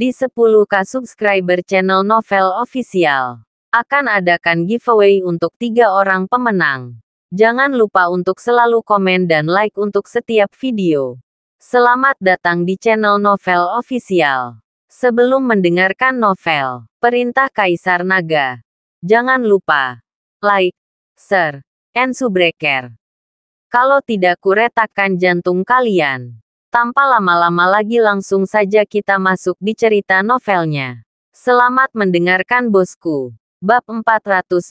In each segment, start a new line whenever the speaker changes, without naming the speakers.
Di 10K subscriber channel Novel Official, akan adakan giveaway untuk 3 orang pemenang. Jangan lupa untuk selalu komen dan like untuk setiap video. Selamat datang di channel Novel Official. Sebelum mendengarkan novel, Perintah Kaisar Naga, jangan lupa like, share, and subscribe. Kalau tidak kuretakkan jantung kalian. Tanpa lama-lama lagi langsung saja kita masuk di cerita novelnya. Selamat mendengarkan bosku. Bab 421.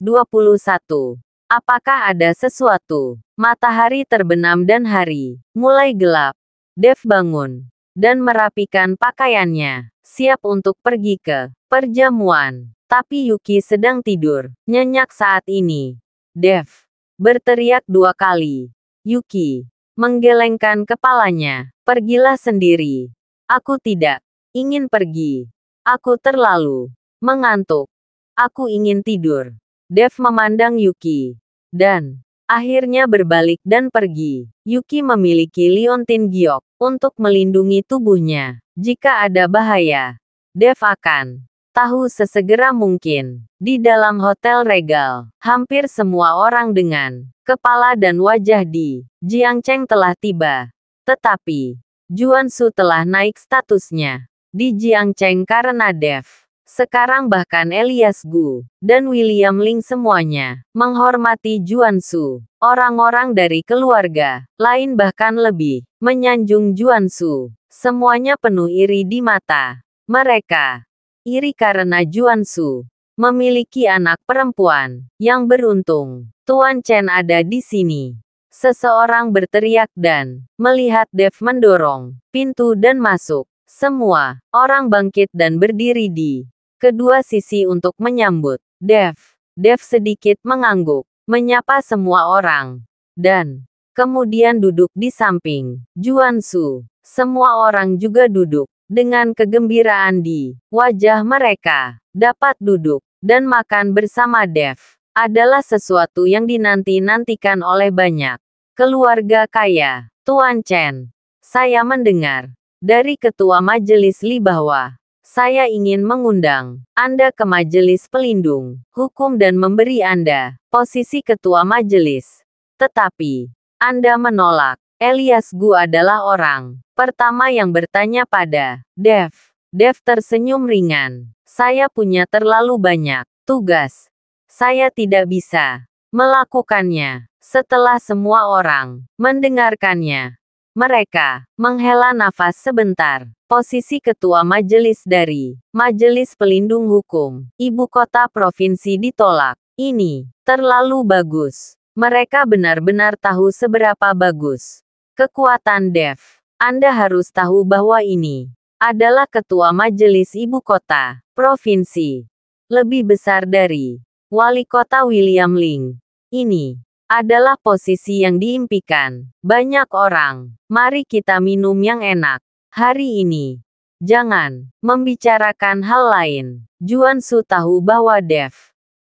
Apakah ada sesuatu? Matahari terbenam dan hari mulai gelap. Dev bangun dan merapikan pakaiannya, siap untuk pergi ke perjamuan. Tapi Yuki sedang tidur nyenyak saat ini. Dev berteriak 2 kali. Yuki menggelengkan kepalanya. Pergilah sendiri. Aku tidak ingin pergi. Aku terlalu mengantuk. Aku ingin tidur. Dev memandang Yuki dan akhirnya berbalik dan pergi. Yuki memiliki liontin giok untuk melindungi tubuhnya. Jika ada bahaya, Dev akan tahu sesegera mungkin. Di dalam hotel Regal, hampir semua orang dengan kepala dan wajah di Jiangcheng telah tiba. Tetapi Juansu telah naik statusnya di Jiangcheng karena Dev. Sekarang bahkan Elias Gu dan William Ling semuanya menghormati Juansu. Orang-orang dari keluarga lain bahkan lebih menyanjung Juansu. Semuanya penuh iri di mata mereka. Iri karena Juansu memiliki anak perempuan yang beruntung. Tuan Chen ada di sini. Seseorang berteriak dan melihat Dev mendorong pintu dan masuk. Semua orang bangkit dan berdiri di kedua sisi untuk menyambut Dev. Dev sedikit mengangguk, menyapa semua orang, dan kemudian duduk di samping Juansu. Semua orang juga duduk dengan kegembiraan di wajah mereka. Dapat duduk dan makan bersama Dev adalah sesuatu yang dinanti-nantikan oleh banyak keluarga kaya. Tuan Chen, saya mendengar dari ketua majelis Li bahwa saya ingin mengundang Anda ke majelis pelindung hukum dan memberi Anda posisi ketua majelis. Tetapi Anda menolak. Elias Gu adalah orang pertama yang bertanya pada Dev. Dev tersenyum ringan. Saya punya terlalu banyak tugas. Saya tidak bisa melakukannya. Setelah semua orang mendengarkannya, mereka menghela nafas sebentar. Posisi ketua majelis dari Majelis Pelindung Hukum Ibu Kota Provinsi ditolak. Ini terlalu bagus. Mereka benar-benar tahu seberapa bagus kekuatan Dev. Anda harus tahu bahwa ini adalah ketua majelis ibu kota provinsi. Lebih besar dari wali kota William Ling. Ini adalah posisi yang diimpikan banyak orang. Mari kita minum yang enak hari ini. Jangan membicarakan hal lain. Juansu tahu bahwa Dev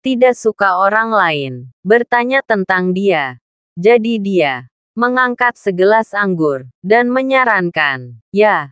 tidak suka orang lain bertanya tentang dia. Jadi dia mengangkat segelas anggur dan menyarankan, ya,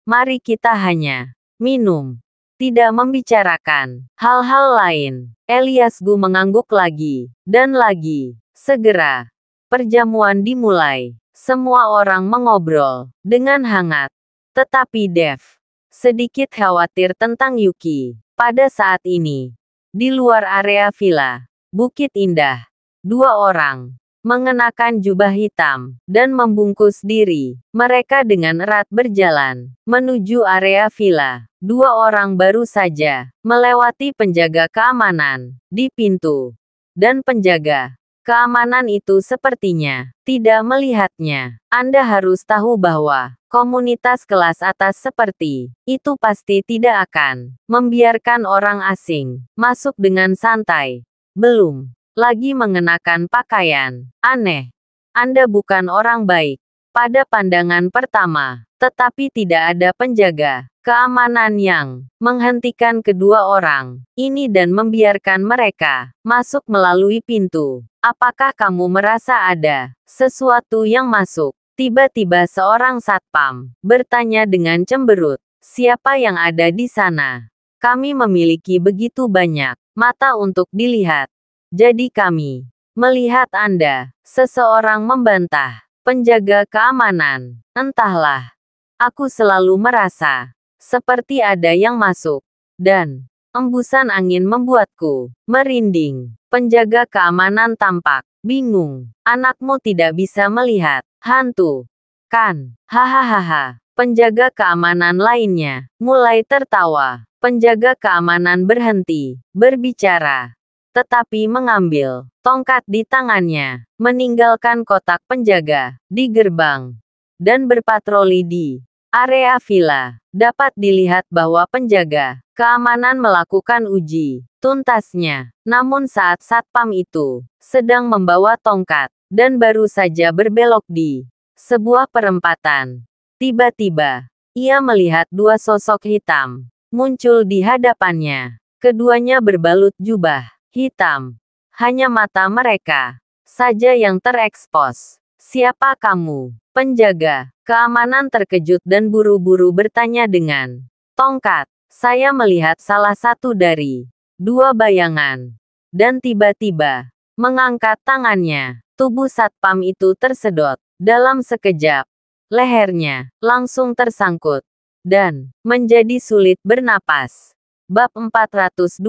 mari kita hanya minum. Tidak membicarakan hal-hal lain. Elias Gu mengangguk lagi dan lagi. Segera perjamuan dimulai. Semua orang mengobrol dengan hangat. Tetapi Dev sedikit khawatir tentang Yuki. Pada saat ini, di luar area villa Bukit Indah, 2 orang mengenakan jubah hitam dan membungkus diri. Mereka dengan erat berjalan menuju area villa. 2 orang baru saja melewati penjaga keamanan di pintu, dan penjaga keamanan itu sepertinya tidak melihatnya. Anda harus tahu bahwa komunitas kelas atas seperti itu pasti tidak akan membiarkan orang asing masuk dengan santai. Belum lagi mengenakan pakaian aneh. Anda bukan orang baik pada pandangan pertama, tetapi tidak ada penjaga keamanan yang menghentikan kedua orang ini dan membiarkan mereka masuk melalui pintu. Apakah kamu merasa ada sesuatu yang masuk? Tiba-tiba seorang satpam bertanya dengan cemberut. Siapa yang ada di sana? Kami memiliki begitu banyak mata untuk dilihat. Jadi kami melihat Anda. Seseorang membantah. Penjaga keamanan. Entahlah. Aku selalu merasa seperti ada yang masuk. Dan embusan angin membuatku merinding. Penjaga keamanan tampak bingung. Anakmu tidak bisa melihat hantu, kan? Hahaha. Penjaga keamanan lainnya mulai tertawa. Penjaga keamanan berhenti berbicara, tetapi mengambil tongkat di tangannya, meninggalkan kotak penjaga di gerbang, dan berpatroli di area villa. Dapat dilihat bahwa penjaga keamanan melakukan uji tuntasnya. Namun saat satpam itu sedang membawa tongkat dan baru saja berbelok di sebuah perempatan, tiba-tiba ia melihat dua sosok hitam muncul di hadapannya. Keduanya berbalut jubah hitam. Hanya mata mereka saja yang terekspos. Siapa kamu? Penjaga keamanan terkejut dan buru-buru bertanya dengan tongkat. Saya melihat salah satu dari dua bayangan. Dan tiba-tiba mengangkat tangannya. Tubuh satpam itu tersedot. Dalam sekejap, lehernya langsung tersangkut dan menjadi sulit bernapas. Bab 422.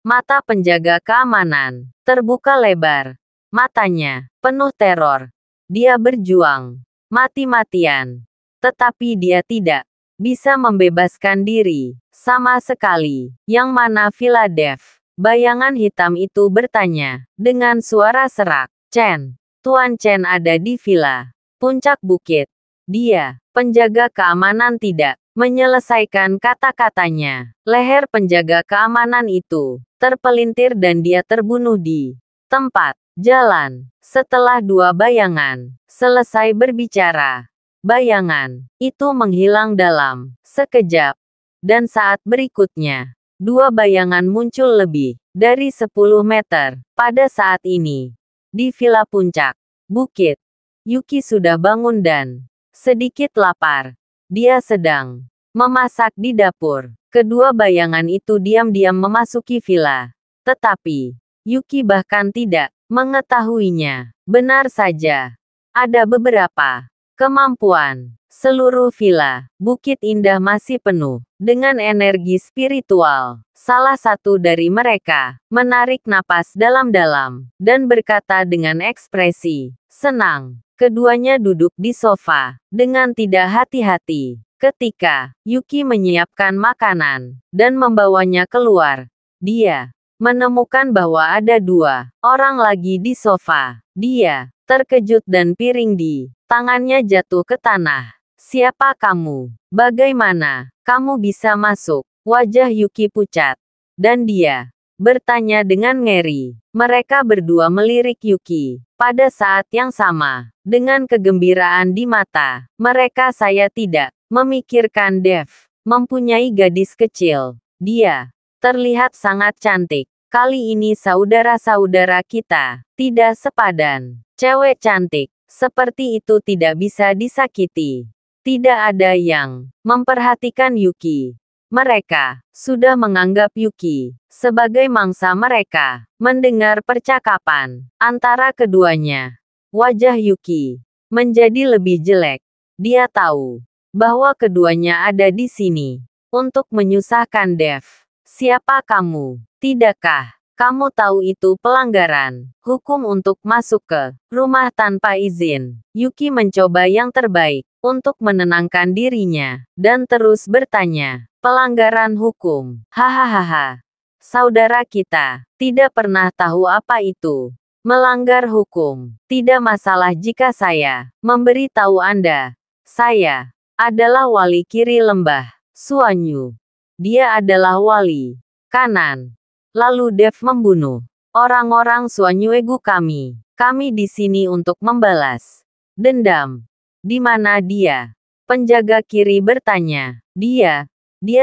Mata penjaga keamanan terbuka lebar. Matanya penuh teror. Dia berjuang mati-matian, tetapi dia tidak bisa membebaskan diri sama sekali. Yang mana Philadev? Bayangan hitam itu bertanya dengan suara serak. Chen, Tuan Chen ada di villa puncak bukit. Dia, penjaga keamanan, tidak menyelesaikan kata-katanya. Leher penjaga keamanan itu terpelintir dan dia terbunuh di tempat jalan. Setelah dua bayangan selesai berbicara, bayangan itu menghilang dalam sekejap. Dan saat berikutnya, dua bayangan muncul lebih dari 10 meter. Pada saat ini, di villa puncak bukit, Yuki sudah bangun dan sedikit lapar. Dia sedang memasak di dapur. Kedua bayangan itu diam-diam memasuki villa. Tetapi, Yuki bahkan tidak mengetahuinya. Benar saja, ada beberapa kemampuan. Seluruh villa Bukit Indah masih penuh dengan energi spiritual. Salah satu dari mereka menarik napas dalam-dalam dan berkata dengan ekspresi senang. Keduanya duduk di sofa dengan tidak hati-hati. Ketika Yuki menyiapkan makanan dan membawanya keluar, dia menemukan bahwa ada dua orang lagi di sofa. Dia terkejut dan piring di tangannya jatuh ke tanah. Siapa kamu? Bagaimana kamu bisa masuk? Wajah Yuki pucat, dan dia bertanya dengan ngeri. Mereka berdua melirik Yuki pada saat yang sama, dengan kegembiraan di mata mereka. Saya tidak memikirkan Dev mempunyai gadis kecil. Dia terlihat sangat cantik. Kali ini saudara-saudara kita tidak sepadan. Cewek cantik seperti itu tidak bisa disakiti. Tidak ada yang memperhatikan Yuki. Mereka sudah menganggap Yuki sebagai mangsa mereka. Mendengar percakapan antara keduanya, wajah Yuki menjadi lebih jelek. Dia tahu bahwa keduanya ada di sini untuk menyusahkan Dev. Siapa kamu? Tidakkah kamu tahu itu pelanggaran hukum untuk masuk ke rumah tanpa izin? Yuki mencoba yang terbaik untuk menenangkan dirinya dan terus bertanya, pelanggaran hukum? Hahaha. Saudara kita tidak pernah tahu apa itu melanggar hukum. Tidak masalah jika saya memberi tahu Anda. Saya adalah wali kiri lembah Suanyu. Dia adalah wali kanan. Lalu Dev membunuh orang-orang Suanyuegu kami. Kami di sini untuk membalas dendam. Di mana dia? Penjaga kiri bertanya. Dia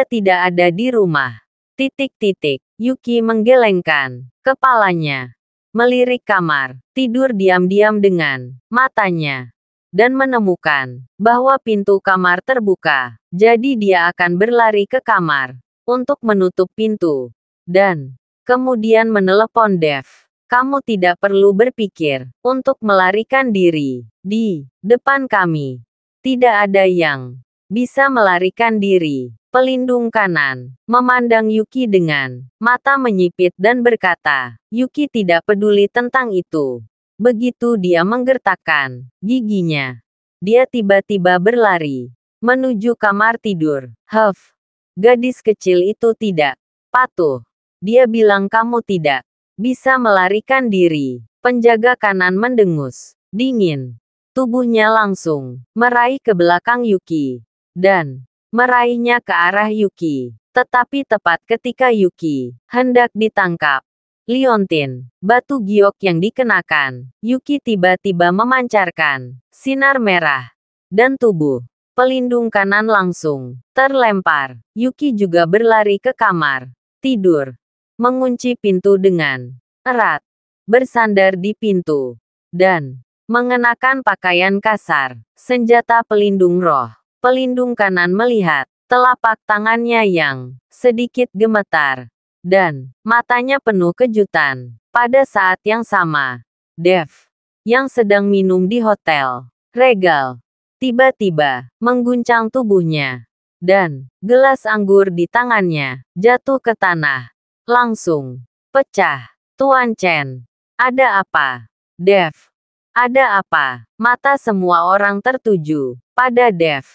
tidak ada di rumah. Yuki menggelengkan kepalanya, melirik kamar tidur diam-diam dengan matanya. dan menemukan bahwa pintu kamar terbuka. Jadi dia akan berlari ke kamar untuk menutup pintu dan kemudian menelepon Dev. Kamu tidak perlu berpikir untuk melarikan diri. Di depan kami tidak ada yang bisa melarikan diri. Pelindung kanan memandang Yuki dengan mata menyipit dan berkata, Yuki tidak peduli tentang itu. Begitu dia menggertakkan giginya, dia tiba-tiba berlari menuju kamar tidur. Huff, gadis kecil itu tidak patuh. Dia bilang kamu tidak bisa melarikan diri. Penjaga kanan mendengus dingin. Tubuhnya langsung meraih ke belakang Yuki dan meraihnya ke arah Yuki. Tetapi tepat ketika Yuki hendak ditangkap liontin, batu giok yang dikenakan, Yuki tiba-tiba memancarkan sinar merah dan tubuh pelindung kanan langsung terlempar. Yuki juga berlari ke kamar tidur, mengunci pintu dengan erat, bersandar di pintu dan mengenakan pakaian kasar, senjata pelindung roh. Pelindung kanan melihat telapak tangannya yang sedikit gemetar, dan matanya penuh kejutan. Pada saat yang sama, Dev, yang sedang minum di hotel Regal, tiba-tiba mengguncang tubuhnya, dan gelas anggur di tangannya jatuh ke tanah, langsung pecah. Tuan Chen, ada apa? Dev, ada apa? Mata semua orang tertuju pada Dev.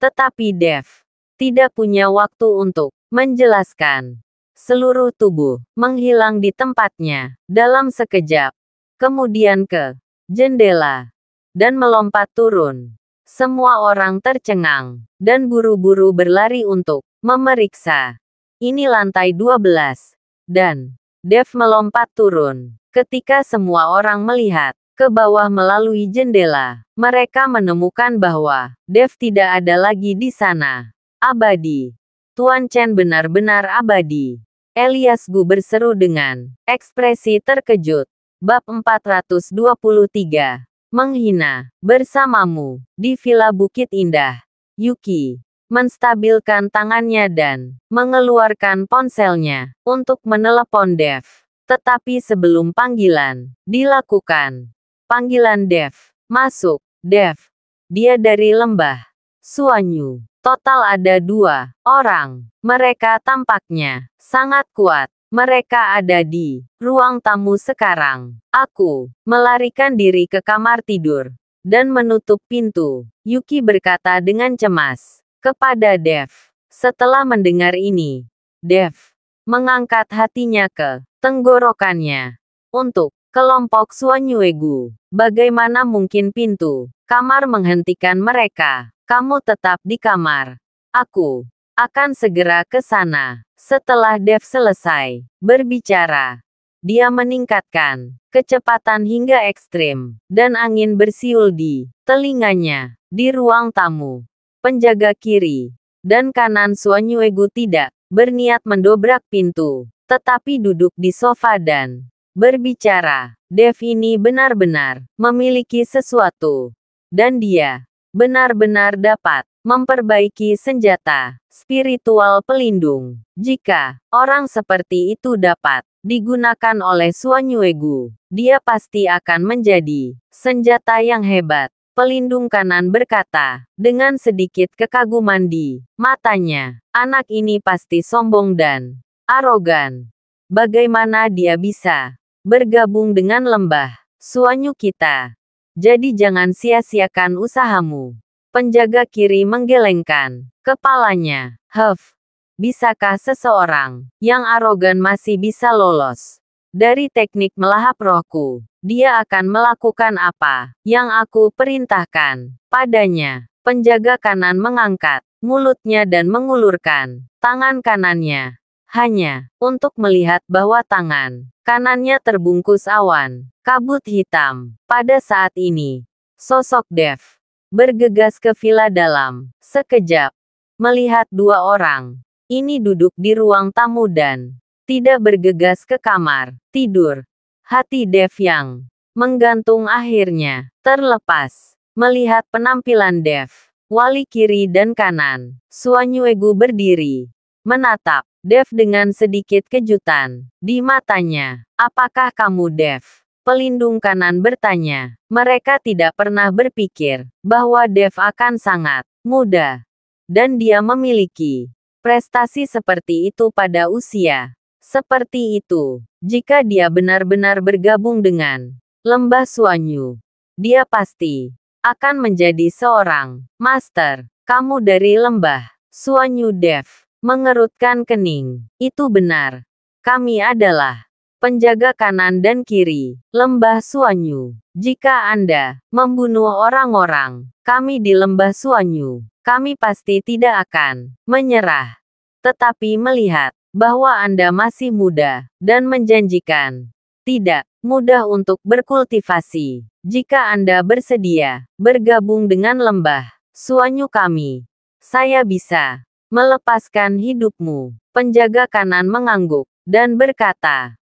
Tetapi Dev tidak punya waktu untuk menjelaskan. Seluruh tubuh menghilang di tempatnya dalam sekejap. Kemudian ke jendela dan melompat turun. Semua orang tercengang dan buru-buru berlari untuk memeriksa. Ini lantai 12. Dan Dev melompat turun. Ketika semua orang melihat ke bawah melalui jendela, mereka menemukan bahwa Dev tidak ada lagi di sana. Abadi. Tuan Chen benar-benar abadi. Elias Gu berseru dengan ekspresi terkejut. Bab 423. Menghina. Bersamamu di Villa Bukit Indah. Yuki menstabilkan tangannya dan mengeluarkan ponselnya untuk menelepon Dev. Tetapi sebelum panggilan dilakukan, panggilan Dev. Masuk, Dev. Dia dari lembah Suanyu. Total ada 2 orang. Mereka tampaknya sangat kuat. Mereka ada di ruang tamu sekarang. Aku melarikan diri ke kamar tidur dan menutup pintu. Yuki berkata dengan cemas kepada Dev. Setelah mendengar ini, Dev mengangkat hatinya ke tenggorokannya. Untuk kelompok Suanyuegu, bagaimana mungkin pintu kamar menghentikan mereka? Kamu tetap di kamar. Aku akan segera ke sana. Setelah Dev selesai berbicara, dia meningkatkan kecepatan hingga ekstrim, dan angin bersiul di telinganya. Di ruang tamu, penjaga kiri dan kanan Suanyuegu tidak berniat mendobrak pintu, tetapi duduk di sofa dan berbicara. Dev ini benar-benar memiliki sesuatu, dan dia benar-benar dapat memperbaiki senjata spiritual pelindung. Jika orang seperti itu dapat digunakan oleh Suanyuegu, dia pasti akan menjadi senjata yang hebat. Pelindung kanan berkata dengan sedikit kekaguman di matanya. Anak ini pasti sombong dan arogan. Bagaimana dia bisa bergabung dengan lembah Suanyu kita? Jadi jangan sia-siakan usahamu. Penjaga kiri menggelengkan kepalanya. Huff, bisakah seseorang yang arogan masih bisa lolos dari teknik melahap rohku? Dia akan melakukan apa yang aku perintahkan padanya. Penjaga kanan mengangkat mulutnya dan mengulurkan tangan kanannya, hanya untuk melihat bahwa tangan kanannya terbungkus awan kabut hitam. Pada saat ini, sosok Dev bergegas ke villa dalam sekejap, melihat 2 orang ini duduk di ruang tamu dan tidak bergegas ke kamar tidur. Hati Dev yang menggantung akhirnya terlepas. Melihat penampilan Dev, wali kiri dan kanan, Suanyuegu berdiri, menatap Dev dengan sedikit kejutan di matanya. Apakah kamu Dev? Pelindung kanan bertanya. Mereka tidak pernah berpikir bahwa Dev akan sangat muda, dan dia memiliki prestasi seperti itu pada usia seperti itu. Jika dia benar-benar bergabung dengan Lembah Suanyu, dia pasti akan menjadi seorang master. Kamu dari Lembah Suanyu Dev mengerutkan kening. Itu benar. Kami adalah penjaga kanan dan kiri Lembah Suanyu. Jika Anda membunuh orang-orang kami di Lembah Suanyu, kami pasti tidak akan menyerah. Tetapi melihat bahwa Anda masih muda dan menjanjikan, tidak mudah untuk berkultivasi. Jika Anda bersedia bergabung dengan Lembah Suanyu kami, saya bisa melepaskan hidupmu. Penjaga kanan mengangguk dan berkata,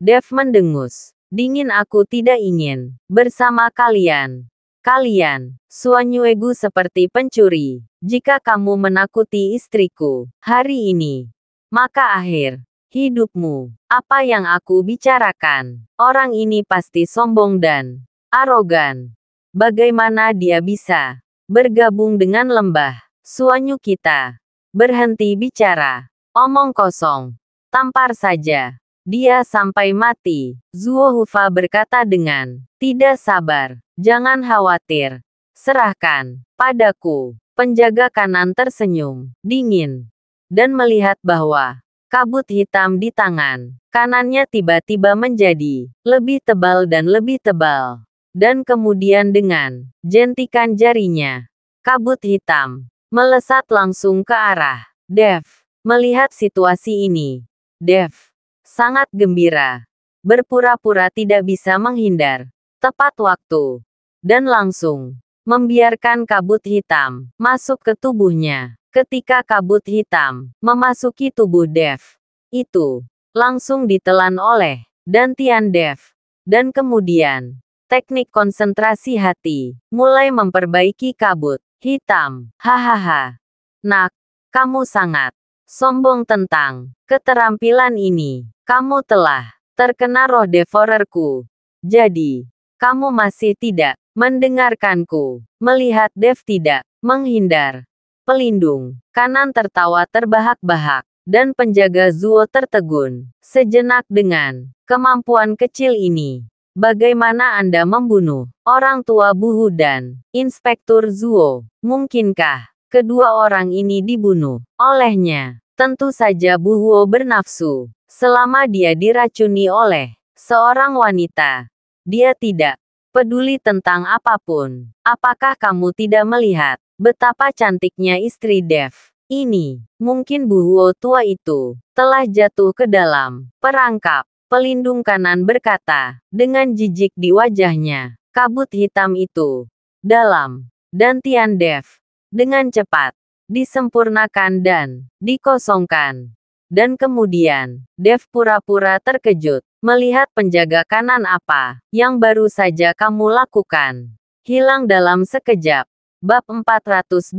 Dev mendengus. Dingin, aku tidak ingin bersama kalian. Kalian, Suanyuegu seperti pencuri. Jika kamu menakuti istriku hari ini, maka akhir hidupmu. Apa yang aku bicarakan? Orang ini pasti sombong dan arogan. Bagaimana dia bisa bergabung dengan Lembah Suanyu kita? Berhenti bicara. Omong kosong. Tampar saja dia sampai mati. Zuo Hufa berkata dengan tidak sabar. Jangan khawatir. Serahkan padaku. Penjaga kanan tersenyum dingin dan melihat bahwa kabut hitam di tangan kanannya tiba-tiba menjadi lebih tebal dan lebih tebal. Dan kemudian dengan jentikan jarinya, kabut hitam melesat langsung ke arah Dev. Melihat situasi ini, Dev sangat gembira. Berpura-pura tidak bisa menghindar. Tepat waktu. Dan langsung membiarkan kabut hitam masuk ke tubuhnya. Ketika kabut hitam memasuki tubuh Dev, itu langsung ditelan oleh Dantian Dev. Dan kemudian, teknik konsentrasi hati mulai memperbaiki kabut hitam. Hahaha. Nak, kamu sangat sombong tentang keterampilan ini. Kamu telah terkena roh devorerku. Jadi, kamu masih tidak mendengarkanku. Melihat Dev tidak menghindar, pelindung kanan tertawa terbahak-bahak, dan penjaga Zuo tertegun sejenak dengan kemampuan kecil ini. Bagaimana Anda membunuh orang tua Buhu dan Inspektur Zuo? Mungkinkah kedua orang ini dibunuh olehnya? Tentu saja Buhuo bernafsu. Selama dia diracuni oleh seorang wanita, dia tidak peduli tentang apapun. Apakah kamu tidak melihat betapa cantiknya istri Dev ini? Mungkin Buhuo tua itu telah jatuh ke dalam perangkap. Pelindung kanan berkata dengan jijik di wajahnya. Kabut hitam itu dalam Dantian Dev dengan cepat disempurnakan dan dikosongkan. Dan kemudian, Dev pura-pura terkejut melihat penjaga kanan apa yang baru saja kamu lakukan. Hilang dalam sekejap. Bab 424.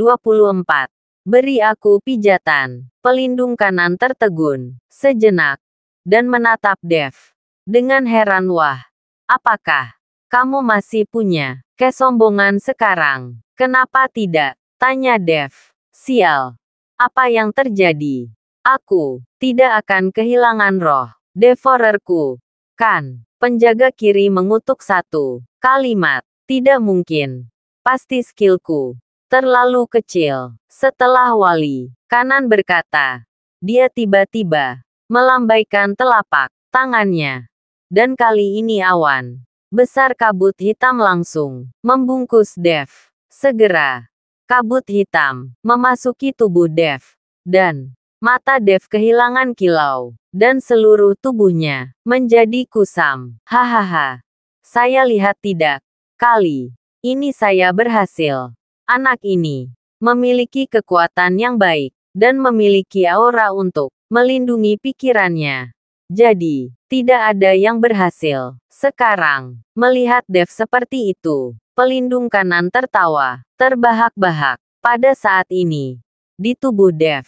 Beri aku pijatan. Pelindung kanan tertegun sejenak dan menatap Dev dengan heran. Wah, apakah kamu masih punya kesombongan sekarang? Kenapa tidak? Tanya Dev. Sial. Apa yang terjadi? Aku tidak akan kehilangan roh devorerku, kan? Penjaga kiri mengutuk satu kalimat. Tidak mungkin. Pasti skillku terlalu kecil. Setelah wali kanan berkata, dia tiba-tiba melambaikan telapak tangannya. Dan kali ini awan besar kabut hitam langsung membungkus Dev. Segera, kabut hitam memasuki tubuh Dev. Dan mata Dev kehilangan kilau, dan seluruh tubuhnya menjadi kusam. Hahaha. Saya lihat tidak. Kali ini saya berhasil. Anak ini memiliki kekuatan yang baik, dan memiliki aura untuk melindungi pikirannya. Jadi, tidak ada yang berhasil. Sekarang, melihat Dev seperti itu, Pelindung kanan tertawa, terbahak-bahak. Pada saat ini, di tubuh Dev,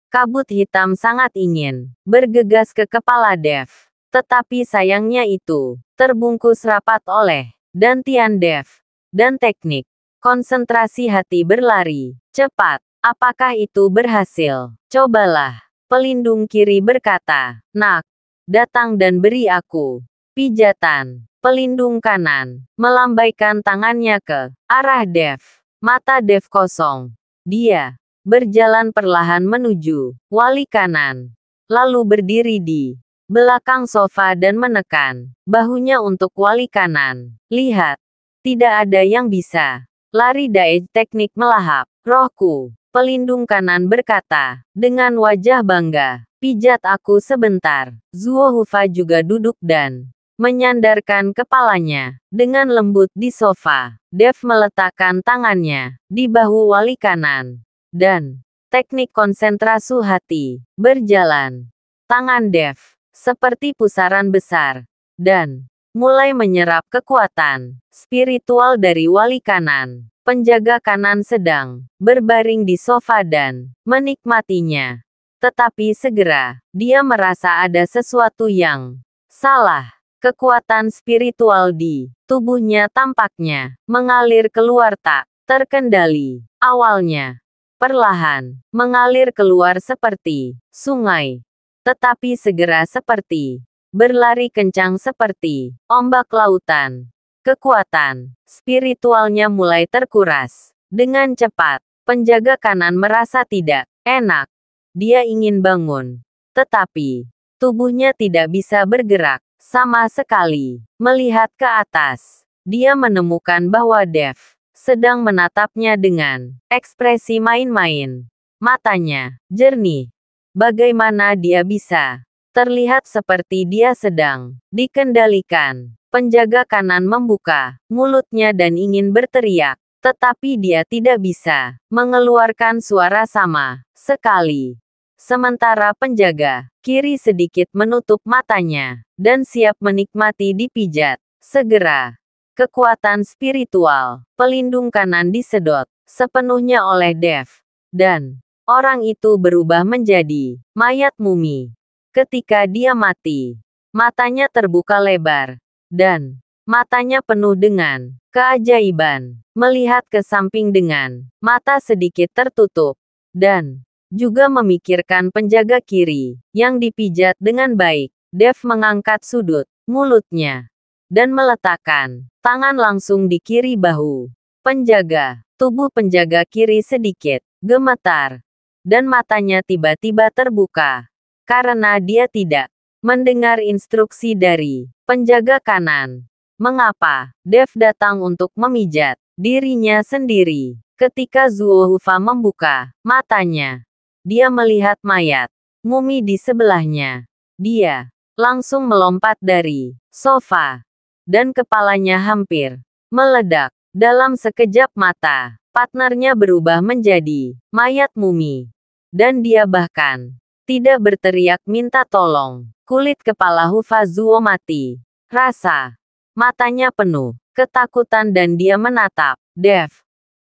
kabut hitam sangat ingin bergegas ke kepala Dev. Tetapi sayangnya itu terbungkus rapat oleh dantian Dev dan teknik. Konsentrasi hati berlari cepat. Apakah itu berhasil? Cobalah. Pelindung kiri berkata, "Nak, datang dan beri aku pijatan." Pelindung kanan melambaikan tangannya ke arah Dev. Mata Dev kosong. Dia berjalan perlahan menuju wali kanan, lalu berdiri di belakang sofa dan menekan bahunya untuk wali kanan. "Lihat, tidak ada yang bisa lari dari teknik melahap rohku." Pelindung kanan berkata dengan wajah bangga. "Pijat aku sebentar." Zuo Hufa juga duduk dan menyandarkan kepalanya dengan lembut di sofa. Dev meletakkan tangannya di bahu wali kanan, dan teknik konsentrasi hati berjalan. Tangan Dev seperti pusaran besar, dan mulai menyerap kekuatan spiritual dari wali kanan. Penjaga kanan sedang berbaring di sofa dan menikmatinya. Tetapi segera, dia merasa ada sesuatu yang salah. Kekuatan spiritual di tubuhnya tampaknya mengalir keluar tak terkendali. Awalnya, perlahan, mengalir keluar seperti sungai. Tetapi segera seperti berlari kencang seperti ombak lautan. Kekuatan spiritualnya mulai terkuras. Dengan cepat, penjaga kanan merasa tidak enak. Dia ingin bangun. Tetapi, tubuhnya tidak bisa bergerak sama sekali. Melihat ke atas, dia menemukan bahwa Dev sedang menatapnya dengan ekspresi main-main. Matanya jernih. Bagaimana dia bisa terlihat seperti dia sedang dikendalikan? Penjaga kanan membuka mulutnya dan ingin berteriak, tetapi dia tidak bisa mengeluarkan suara sama sekali. Sementara penjaga kiri sedikit menutup matanya dan siap menikmati dipijat. Segera, kekuatan spiritual pelindung kanan disedot sepenuhnya oleh Dev, dan orang itu berubah menjadi mayat mumi. Ketika dia mati, matanya terbuka lebar, dan matanya penuh dengan keajaiban. Melihat ke samping dengan mata sedikit tertutup, dan juga memikirkan penjaga kiri yang dipijat dengan baik. Dev mengangkat sudut mulutnya dan meletakkan tangan langsung di kiri bahu penjaga. Tubuh penjaga kiri sedikit gemetar, dan matanya tiba-tiba terbuka karena dia tidak mendengar instruksi dari penjaga kanan. Mengapa Dev datang untuk memijat dirinya sendiri? Ketika Zuo Hufa membuka matanya, dia melihat mayat mumi di sebelahnya. Dia langsung melompat dari sofa, dan kepalanya hampir meledak. Dalam sekejap mata, partnernya berubah menjadi mayat mumi. Dan dia bahkan tidak berteriak minta tolong. Kulit kepala Hufa Zuo mati. Rasa matanya penuh ketakutan dan dia menatap Dev.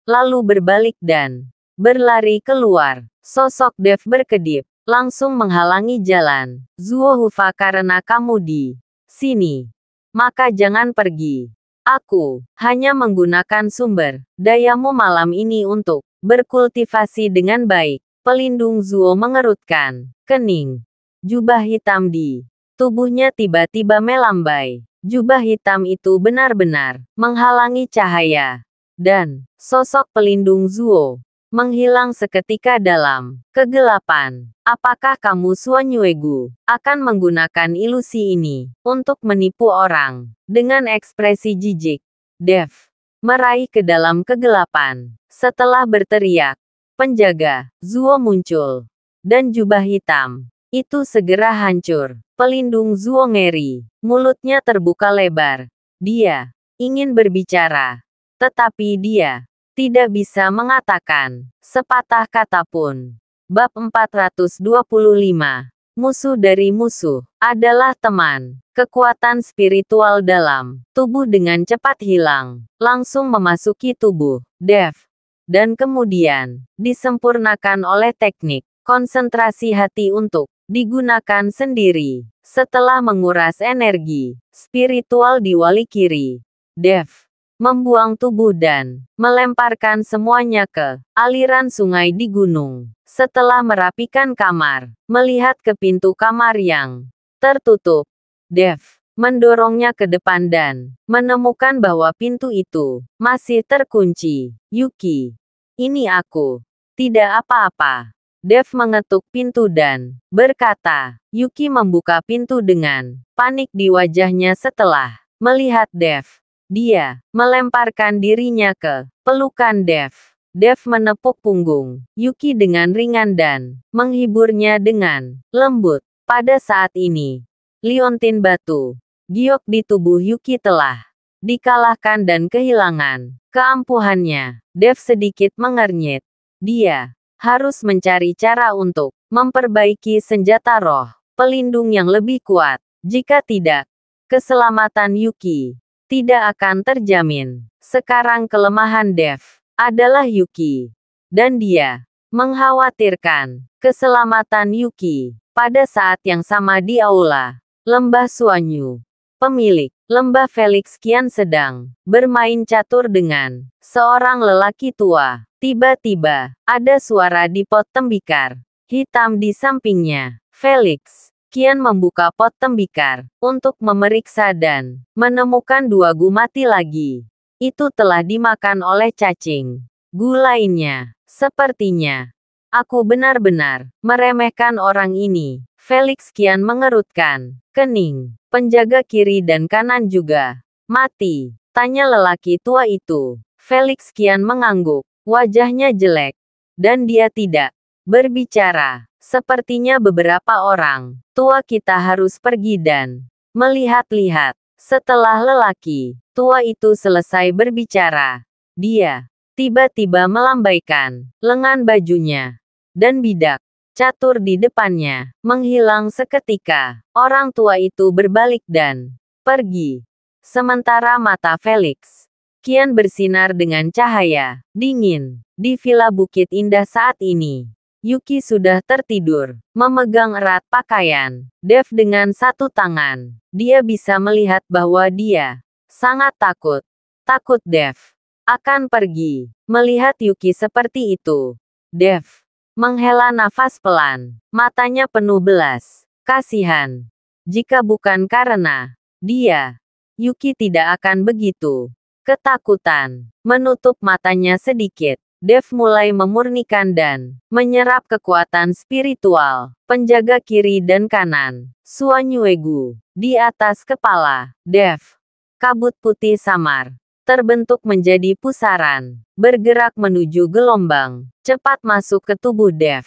Lalu berbalik dan berlari keluar. Sosok Dev berkedip, langsung menghalangi jalan. "Zuo Hufa, karena kamu di sini, maka jangan pergi. Aku hanya menggunakan sumber dayamu malam ini untuk berkultivasi dengan baik." Pelindung Zuo mengerutkan kening. Jubah hitam di tubuhnya tiba-tiba melambai. Jubah hitam itu benar-benar menghalangi cahaya. Dan sosok pelindung Zuo menghilang seketika dalam kegelapan. "Apakah kamu Suanyuegu akan menggunakan ilusi ini untuk menipu orang?" Dengan ekspresi jijik, Dev meraih ke dalam kegelapan. Setelah berteriak, penjaga Zuo muncul, dan jubah hitam itu segera hancur. Pelindung Zuo ngeri, mulutnya terbuka lebar. Dia ingin berbicara, tetapi dia tidak bisa mengatakan sepatah kata pun. Bab 425. Musuh dari musuh adalah teman. Kekuatan spiritual dalam tubuh dengan cepat hilang, langsung memasuki tubuh Dev, dan kemudian disempurnakan oleh teknik konsentrasi hati untuk digunakan sendiri. Setelah menguras energi spiritual di wali kiri, Dev membuang tubuh dan melemparkan semuanya ke aliran sungai di gunung. Setelah merapikan kamar, melihat ke pintu kamar yang tertutup, Dev mendorongnya ke depan dan menemukan bahwa pintu itu masih terkunci. Yuki, ini aku. Tidak apa-apa. Dev mengetuk pintu dan berkata. Yuki membuka pintu dengan panik di wajahnya setelah melihat Dev. Dia melemparkan dirinya ke pelukan Dev. Dev menepuk punggung Yuki dengan ringan dan menghiburnya dengan lembut. Pada saat ini, liontin batu giok di tubuh Yuki telah dikalahkan dan kehilangan keampuhannya. Dev sedikit mengernyit. Dia harus mencari cara untuk memperbaiki senjata roh pelindung yang lebih kuat. Jika tidak, keselamatan Yuki tidak akan terjamin. Sekarang kelemahan Dev adalah Yuki, dan dia mengkhawatirkan keselamatan Yuki. Pada saat yang sama di aula Lembah Suanyu, pemilik Lembah Felix Qian sedang bermain catur dengan seorang lelaki tua. Tiba-tiba, ada suara di pot tembikar hitam di sampingnya. Felix Qian membuka pot tembikar untuk memeriksa dan menemukan 2 gu mati lagi. Itu telah dimakan oleh cacing gu lainnya. Sepertinya aku benar-benar meremehkan orang ini. Felix Qian mengerutkan kening. Penjaga kiri dan kanan juga mati, tanya lelaki tua itu. Felix Qian mengangguk. Wajahnya jelek, dan dia tidak berbicara. Sepertinya beberapa orang tua kita harus pergi dan melihat-lihat. Setelah lelaki tua itu selesai berbicara, dia tiba-tiba melambaikan lengan bajunya, dan bidak catur di depannya menghilang seketika. Orang tua itu berbalik dan pergi. Sementara mata Felix Qian bersinar dengan cahaya dingin di Villa Bukit Indah saat ini. Yuki sudah tertidur, memegang erat pakaian Dev dengan satu tangan. Dia bisa melihat bahwa dia sangat takut. Takut Dev akan pergi. Melihat Yuki seperti itu, Dev menghela nafas pelan. Matanya penuh belas kasihan. Jika bukan karena dia, Yuki tidak akan begitu. Ketakutan menutup matanya sedikit. Dev mulai memurnikan dan menyerap kekuatan spiritual. Penjaga kiri dan kanan, Suanyuegu, di atas kepala Dev. Kabut putih samar terbentuk menjadi pusaran, bergerak menuju gelombang, cepat masuk ke tubuh Dev.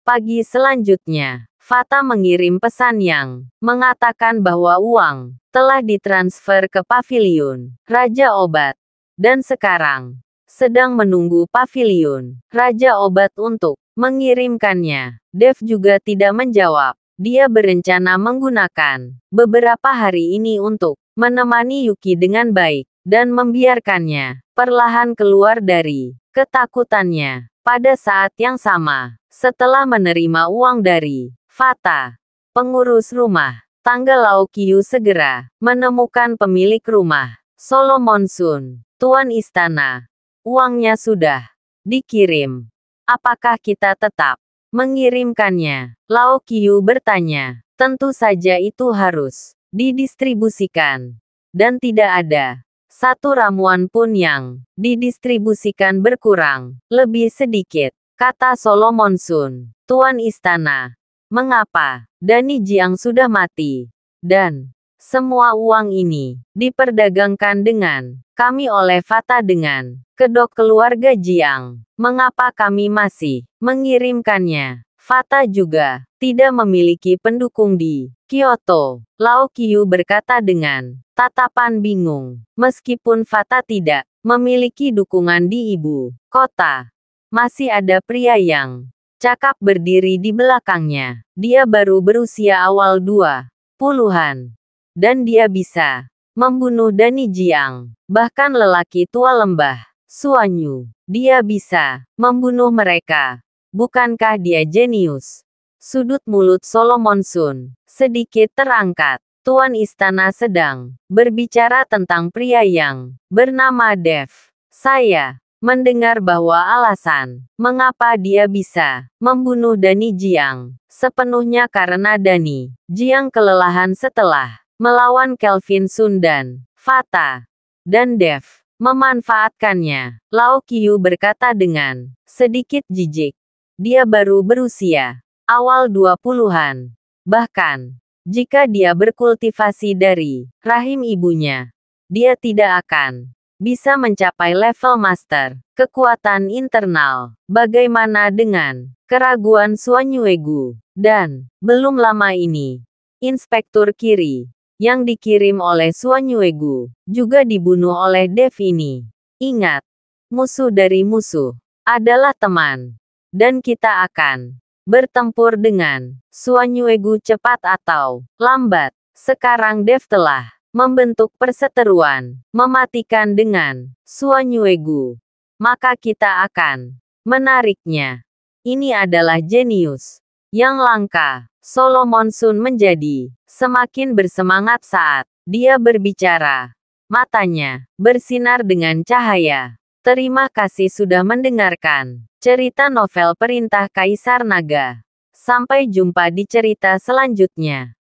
Pagi selanjutnya, Fata mengirim pesan yang mengatakan bahwa uang telah ditransfer ke paviliun Raja Obat, dan sekarang sedang menunggu paviliun Raja Obat untuk mengirimkannya. Dev juga tidak menjawab. Dia berencana menggunakan beberapa hari ini untuk menemani Yuki dengan baik, dan membiarkannya perlahan keluar dari ketakutannya. Pada saat yang sama, setelah menerima uang dari Fata, pengurus rumah tangga Lao Qiu segera menemukan pemilik rumah, Solomon Sun, tuan istana. Uangnya sudah dikirim. Apakah kita tetap mengirimkannya? Lao Qiu bertanya. Tentu saja itu harus didistribusikan. Dan tidak ada satu ramuan pun yang didistribusikan berkurang lebih sedikit, kata Solomon Sun, tuan istana. Mengapa? Dani Jiang sudah mati. Dan semua uang ini diperdagangkan dengan kami oleh Fata dengan kedok keluarga Jiang. Mengapa kami masih mengirimkannya? Fata juga tidak memiliki pendukung di Kyoto. Lao Qiu berkata dengan tatapan bingung. Meskipun Fata tidak memiliki dukungan di ibu kota, masih ada pria yang Cakap berdiri di belakangnya. Dia baru berusia awal 20-an. Dan dia bisa membunuh Dani Jiang. Bahkan lelaki tua lembah, Suanyu. Dia bisa membunuh mereka. Bukankah dia jenius? Sudut mulut Solomon Sun sedikit terangkat. Tuan istana sedang berbicara tentang pria yang bernama Dev. Saya mendengar bahwa alasan mengapa dia bisa membunuh Dani Jiang sepenuhnya karena Dani Jiang kelelahan setelah melawan Kelvin Sun dan Fata. Dan Dev memanfaatkannya. Lao Qiu berkata dengan sedikit jijik. Dia baru berusia awal 20-an. Bahkan, jika dia berkultivasi dari rahim ibunya, dia tidak akan bisa mencapai level master. Kekuatan internal. Bagaimana dengan keraguan Suanyuegu? Dan, belum lama ini, Inspektur Kiri, yang dikirim oleh Suanyuegu, juga dibunuh oleh Dev ini. Ingat, musuh dari musuh adalah teman. Dan kita akan bertempur dengan Suanyuegu cepat atau lambat. Sekarang Dev telah membentuk perseteruan mematikan dengan Suanyuegu. Maka kita akan menariknya. Ini adalah jenius yang langka. Solomon Sun menjadi semakin bersemangat saat dia berbicara. Matanya bersinar dengan cahaya. Terima kasih sudah mendengarkan cerita novel Perintah Kaisar Naga. Sampai jumpa di cerita selanjutnya.